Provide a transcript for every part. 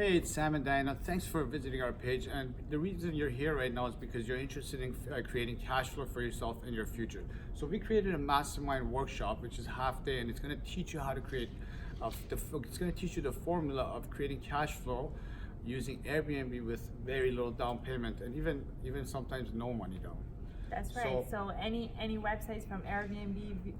Hey, it's Sam and Diana. Thanks for visiting our page. And the reason you're here right now is because you're interested in creating cash flow for yourself in your future. So we created a mastermind workshop, which is half day, and it's going to teach you how to create. It's going to teach you the formula of creating cash flow using Airbnb with very little down payment, and even sometimes no money down. That's right. So any websites from Airbnb,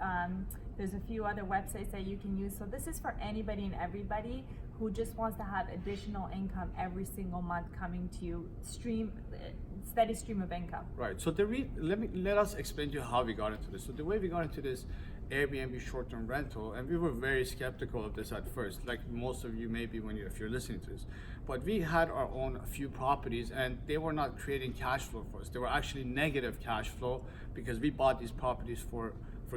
there's a few other websites that you can use. So this is for anybody and everybody who just wants to have additional income every single month coming to you, steady stream of income. Right. So let us explain to you how we got into this. So the way we got into this Airbnb short-term rental, and we were very skeptical of this at first, like most of you maybe if you're listening to this. But we had our own few properties, and they were not creating cash flow for us. They were actually negative cash flow because we bought these properties for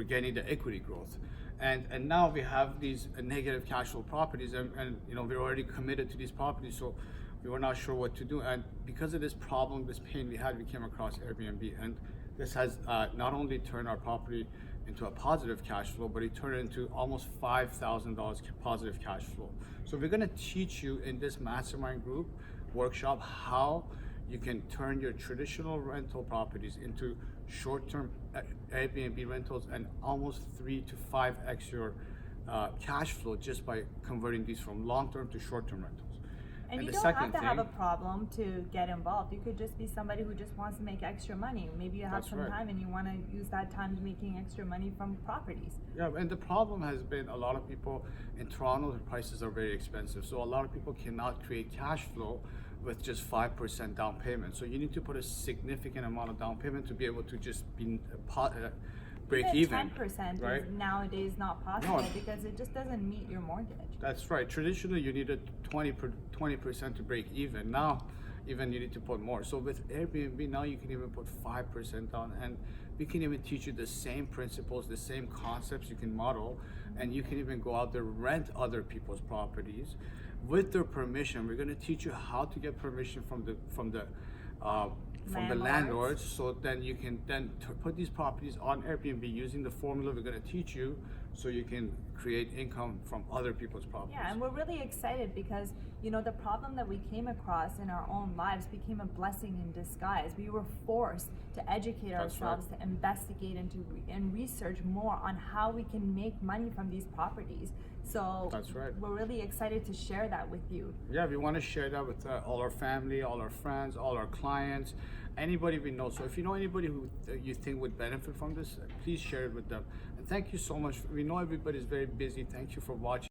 getting the equity growth. And now we have these negative cash flow properties, and we're already committed to these properties, so we were not sure what to do. And because of this problem, this pain we had, we came across Airbnb, and this has not only turned our property into a positive cash flow, but it turned it into almost $5,000 positive cash flow. So we're going to teach you in this mastermind group workshop how you can turn your traditional rental properties into short-term Airbnb rentals and almost 3 to 5x your cash flow just by converting these from long-term to short-term rentals. And you don't have to have a problem to get involved. You could just be somebody who just wants to make extra money. Maybe you have some time and you want to use that time making extra money from properties. Yeah, and the problem has been a lot of people in Toronto, the prices are very expensive. So a lot of people cannot create cash flow with just 5% down payment. So you need to put a significant amount of down payment to be able to just be break even. 10% right? is nowadays not possible because it just doesn't meet your mortgage. That's right. Traditionally, you needed 20% to break even. Now, even you need to put more. So with Airbnb, now you can even put 5% down, and we can even teach you the same principles, the same concepts you can model, and you can even go out there, rent other people's properties with their permission. We're going to teach you how to get permission from the landlords, so then you can put these properties on Airbnb using the formula we're going to teach you, so you can create income from other people's properties. Yeah, and we're really excited because the problem that we came across in our own lives became a blessing in disguise. We were forced to educate ourselves, to investigate and research more on how we can make money from these properties. So that's right. We're really excited to share that with you. Yeah, we want to share that with all our family, all our friends, all our clients, anybody we know. So if you know anybody who you think would benefit from this, please share it with them. And thank you so much. We know everybody's very busy. Thank you for watching.